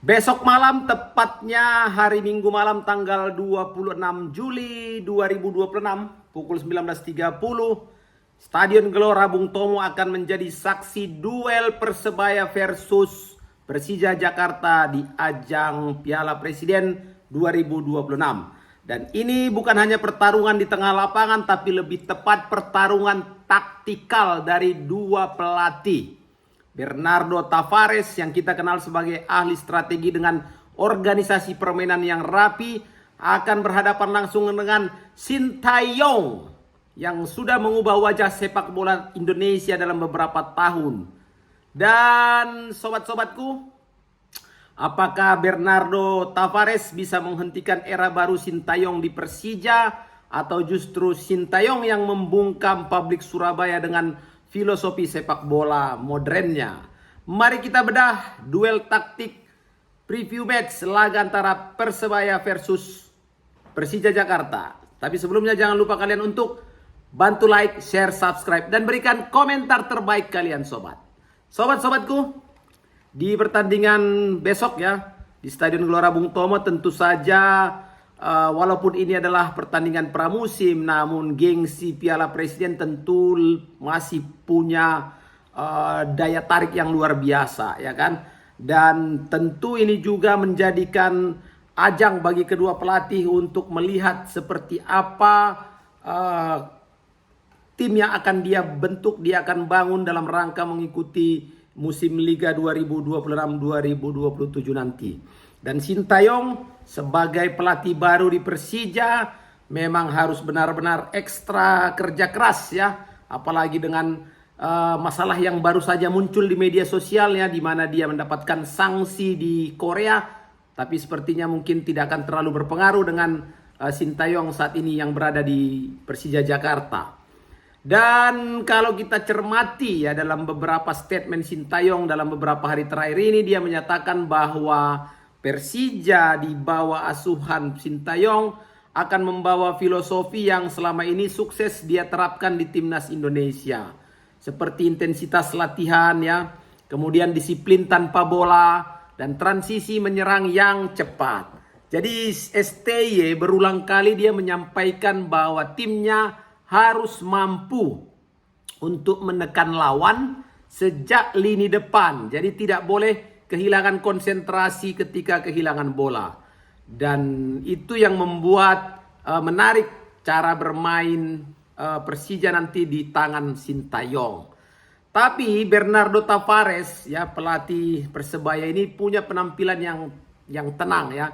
Besok malam, tepatnya hari Minggu malam tanggal 26 Juli 2026 pukul 19.30, Stadion Gelora Bung Tomo akan menjadi saksi duel Persebaya versus Persija Jakarta di ajang Piala Presiden 2026. Dan ini bukan hanya pertarungan di tengah lapangan, tapi lebih tepat pertarungan taktikal dari dua pelatih. Bernardo Tavares yang kita kenal sebagai ahli strategi dengan organisasi permainan yang rapi akan berhadapan langsung dengan Sintayong yang sudah mengubah wajah sepak bola Indonesia dalam beberapa tahun. Dan sobat-sobatku, apakah Bernardo Tavares bisa menghentikan era baru Sintayong di Persija, atau justru Sintayong yang membungkam publik Surabaya dengan filosofi sepak bola modernnya? Mari kita bedah duel taktik preview match laga antara Persebaya versus Persija Jakarta. Tapi sebelumnya jangan lupa kalian untuk bantu like, share, subscribe, dan berikan komentar terbaik kalian sobat. Sobat-sobatku, di pertandingan besok ya, di Stadion Gelora Bung Tomo, tentu saja walaupun ini adalah pertandingan pramusim, namun gengsi Piala Presiden tentu masih punya daya tarik yang luar biasa, ya kan? Dan tentu ini juga menjadikan ajang bagi kedua pelatih untuk melihat seperti apa tim yang akan dia bentuk, dia akan bangun dalam rangka mengikuti musim Liga 2026-2027 nanti. Dan Sintayong sebagai pelatih baru di Persija memang harus benar-benar ekstra kerja keras ya. Apalagi dengan masalah yang baru saja muncul di media sosialnya, di mana dia mendapatkan sanksi di Korea. Tapi sepertinya mungkin tidak akan terlalu berpengaruh dengan Sintayong saat ini yang berada di Persija Jakarta. Dan kalau kita cermati ya dalam beberapa statement Sintayong dalam beberapa hari terakhir ini, dia menyatakan bahwa Persija di bawah asuhan Sintayong akan membawa filosofi yang selama ini sukses dia terapkan di timnas Indonesia. Seperti intensitas latihan ya, kemudian disiplin tanpa bola, dan transisi menyerang yang cepat. Jadi STY berulang kali dia menyampaikan bahwa timnya harus mampu untuk menekan lawan sejak lini depan. Jadi tidak boleh kehilangan konsentrasi ketika kehilangan bola. Dan itu yang membuat menarik cara bermain Persija nanti di tangan Sintayong. Tapi Bernardo Tavares ya, pelatih Persebaya ini punya penampilan yang tenang ya.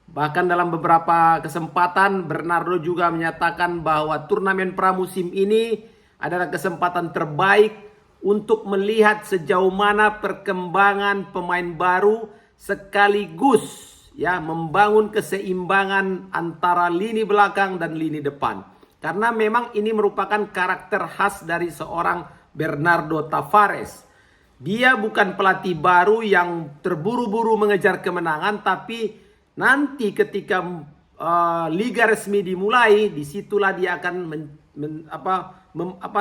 Bahkan dalam beberapa kesempatan Bernardo juga menyatakan bahwa turnamen pramusim ini adalah kesempatan terbaik untuk melihat sejauh mana perkembangan pemain baru sekaligus ya membangun keseimbangan antara lini belakang dan lini depan. Karena memang ini merupakan karakter khas dari seorang Bernardo Tavares. Dia bukan pelatih baru yang terburu-buru mengejar kemenangan, tapi nanti ketika liga resmi dimulai, disitulah dia akan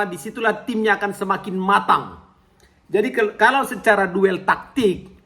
disitulah timnya akan semakin matang. Jadi kalau secara duel taktik,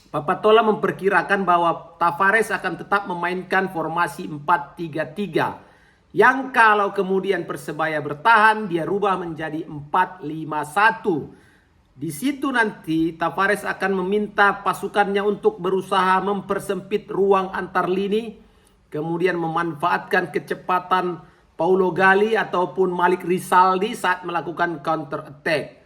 Papatola memperkirakan bahwa Tavares akan tetap memainkan formasi 4-3-3. Yang kalau kemudian Persebaya bertahan, dia rubah menjadi 4-5-1. Di situ nanti Tavares akan meminta pasukannya untuk berusaha mempersempit ruang antar lini, kemudian memanfaatkan kecepatan Paulo Gali ataupun Malik Rizaldi saat melakukan counter attack.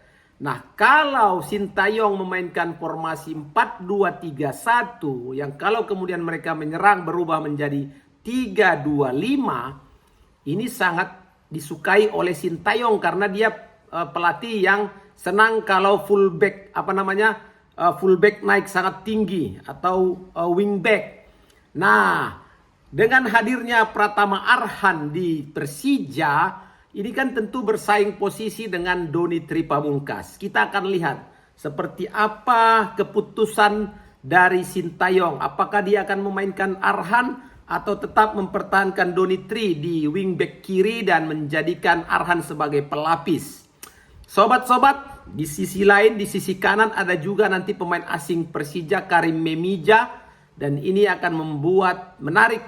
Nah, kalau Sintayong memainkan formasi 4-2-3-1 yang kalau kemudian mereka menyerang berubah menjadi 3-2-5, ini sangat disukai oleh Sintayong karena dia pelatih yang senang kalau fullback fullback naik sangat tinggi atau wingback. Nah, dengan hadirnya Pratama Arhan di Persija, ini kan tentu bersaing posisi dengan Doni Tripamungkas. Kita akan lihat seperti apa keputusan dari Sintayong. Apakah dia akan memainkan Arhan atau tetap mempertahankan Doni Tri di wingback kiri dan menjadikan Arhan sebagai pelapis. Sobat-sobat, di sisi lain, di sisi kanan ada juga nanti pemain asing Persija, Karim Memija. Dan ini akan membuat menarik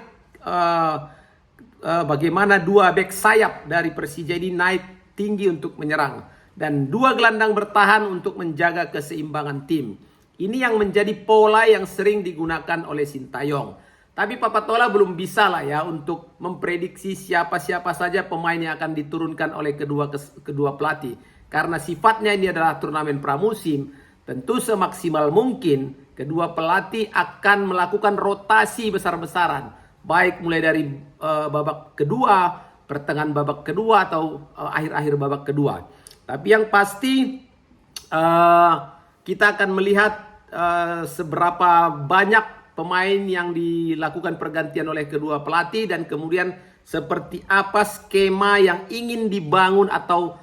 bagaimana dua bek sayap dari Persija ini naik tinggi untuk menyerang. Dan dua gelandang bertahan untuk menjaga keseimbangan tim. Ini yang menjadi pola yang sering digunakan oleh Sintayong. Tapi Papatola belum bisa lah ya untuk memprediksi siapa-siapa saja pemain yang akan diturunkan oleh kedua pelatih. Karena sifatnya ini adalah turnamen pramusim, tentu semaksimal mungkin kedua pelatih akan melakukan rotasi besar-besaran. Baik mulai dari babak kedua, pertengahan babak kedua atau akhir-akhir babak kedua. Tapi yang pasti kita akan melihat seberapa banyak pemain yang dilakukan pergantian oleh kedua pelatih dan kemudian seperti apa skema yang ingin dibangun atau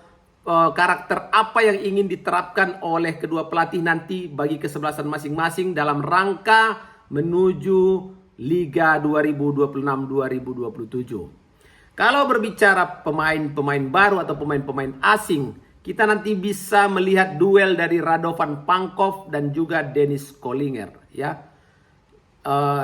karakter apa yang ingin diterapkan oleh kedua pelatih nanti bagi kesebelasan masing-masing dalam rangka menuju Liga 2026-2027. Kalau berbicara pemain-pemain baru atau pemain-pemain asing, kita nanti bisa melihat duel dari Radovan Pankov dan juga Dennis Kollinger ya.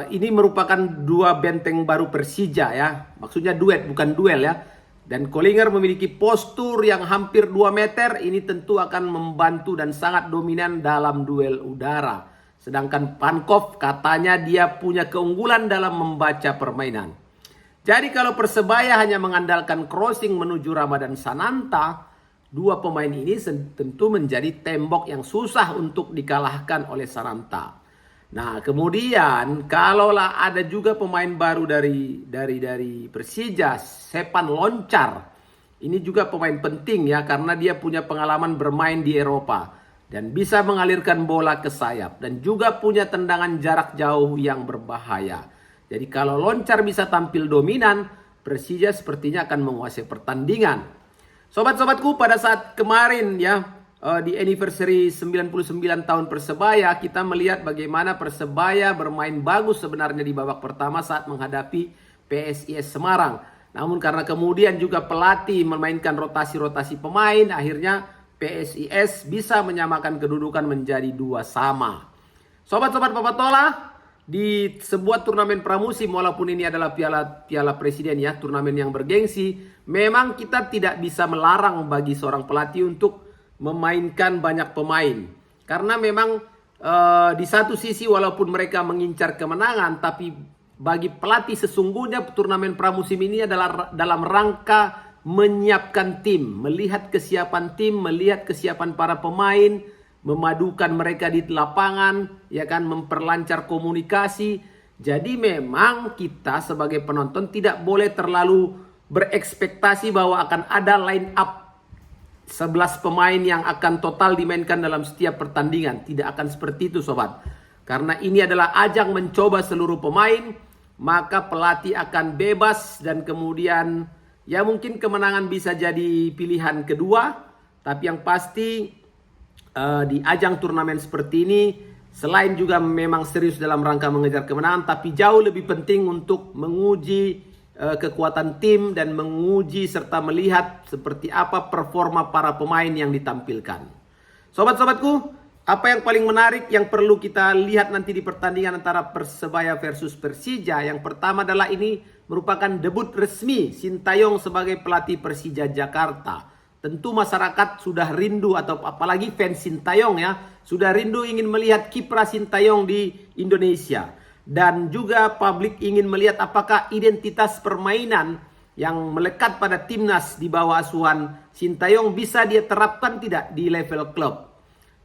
Ini merupakan dua benteng baru Persija ya. Maksudnya duet bukan duel ya. Dan Kollinger memiliki postur yang hampir 2 meter. Ini tentu akan membantu dan sangat dominan dalam duel udara. Sedangkan Pankov katanya dia punya keunggulan dalam membaca permainan. Jadi kalau Persebaya hanya mengandalkan crossing menuju Ramadan Sananta, dua pemain ini tentu menjadi tembok yang susah untuk dikalahkan oleh Sananta. Nah kemudian kalaulah ada juga pemain baru dari Persija, Sepan Loncar. Ini juga pemain penting ya karena dia punya pengalaman bermain di Eropa dan bisa mengalirkan bola ke sayap dan juga punya tendangan jarak jauh yang berbahaya. Jadi kalau Loncar bisa tampil dominan, Persija sepertinya akan menguasai pertandingan. Sobat-sobatku, pada saat kemarin ya di anniversary 99 tahun Persebaya, kita melihat bagaimana Persebaya bermain bagus sebenarnya di babak pertama saat menghadapi PSIS Semarang. Namun karena kemudian juga pelatih memainkan rotasi-rotasi pemain, akhirnya PSIS bisa menyamakan kedudukan menjadi 2 sama. Sobat-sobat Papatola, di sebuah turnamen pramusim, walaupun ini adalah piala presiden ya, turnamen yang bergengsi, memang kita tidak bisa melarang bagi seorang pelatih untuk memainkan banyak pemain. Karena memang di satu sisi walaupun mereka mengincar kemenangan, tapi bagi pelatih sesungguhnya turnamen pramusim ini adalah dalam rangka menyiapkan tim, melihat kesiapan tim, melihat kesiapan para pemain, memadukan mereka di lapangan, ya kan, memperlancar komunikasi. Jadi memang kita sebagai penonton tidak boleh terlalu berekspektasi bahwa akan ada line up 11 pemain yang akan total dimainkan dalam setiap pertandingan. Tidak akan seperti itu sobat. Karena ini adalah ajang mencoba seluruh pemain, maka pelatih akan bebas dan kemudian ya mungkin kemenangan bisa jadi pilihan kedua. Tapi yang pasti di ajang turnamen seperti ini, selain juga memang serius dalam rangka mengejar kemenangan, tapi jauh lebih penting untuk menguji kekuatan tim dan menguji serta melihat seperti apa performa para pemain yang ditampilkan. Sobat-sobatku, apa yang paling menarik yang perlu kita lihat nanti di pertandingan antara Persebaya versus Persija? Yang pertama adalah ini merupakan debut resmi Sintayong sebagai pelatih Persija Jakarta. Tentu masyarakat sudah rindu, atau apalagi fans Sintayong ya, sudah rindu ingin melihat kiprah Sintayong di Indonesia. Dan juga publik ingin melihat apakah identitas permainan yang melekat pada timnas di bawah asuhan Sintayong bisa dia terapkan tidak di level klub.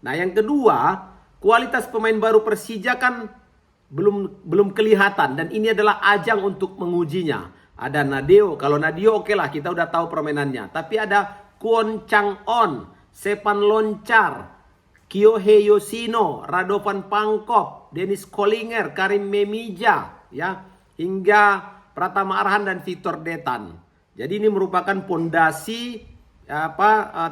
Nah yang kedua, kualitas pemain baru Persija kan belum kelihatan. Dan ini adalah ajang untuk mengujinya. Ada Nadeo, kalau Nadeo oke lah, kita udah tahu permainannya. Tapi ada Kwon Chang-on, Sepan Loncar, Kyohei Yoshino, Radovan Pankov, Dennis Kollinger, Karim Memija, ya, hingga Pratama Arhan dan Victor Detan. Jadi ini merupakan pondasi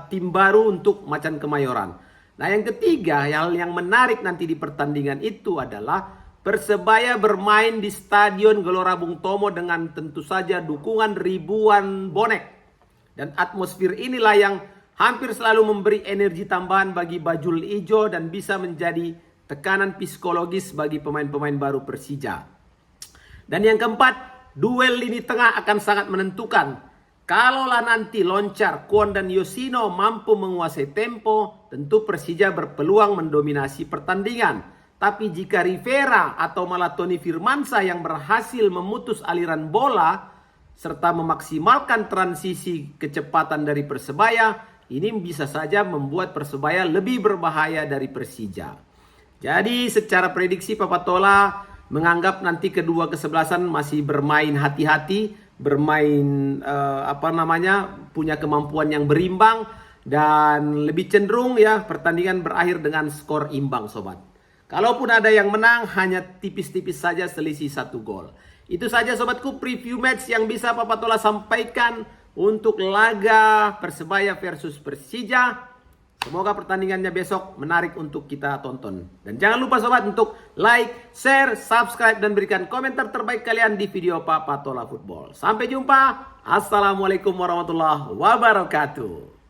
tim baru untuk Macan Kemayoran. Nah yang ketiga, hal yang menarik nanti di pertandingan itu adalah Persebaya bermain di Stadion Gelora Bung Tomo dengan tentu saja dukungan ribuan bonek. Dan atmosfer inilah yang hampir selalu memberi energi tambahan bagi bajul ijo dan bisa menjadi tekanan psikologis bagi pemain-pemain baru Persija. Dan yang keempat, duel lini tengah akan sangat menentukan. Kalaulah nanti Loncar, Kwon dan Yoshino mampu menguasai tempo, tentu Persija berpeluang mendominasi pertandingan. Tapi jika Rivera atau malah Tony Firmansyah yang berhasil memutus aliran bola serta memaksimalkan transisi kecepatan dari Persebaya, ini bisa saja membuat Persebaya lebih berbahaya dari Persija. Jadi secara prediksi Papatola menganggap nanti kedua kesebelasan masih bermain hati-hati, bermain punya kemampuan yang berimbang dan lebih cenderung ya pertandingan berakhir dengan skor imbang sobat. Kalaupun ada yang menang hanya tipis-tipis saja selisih 1 gol. Itu saja sobatku preview match yang bisa Papatola sampaikan untuk laga Persebaya versus Persija. Semoga pertandingannya besok menarik untuk kita tonton. Dan jangan lupa sobat untuk like, share, subscribe, dan berikan komentar terbaik kalian di video Papatola Football. Sampai jumpa. Assalamualaikum warahmatullahi wabarakatuh.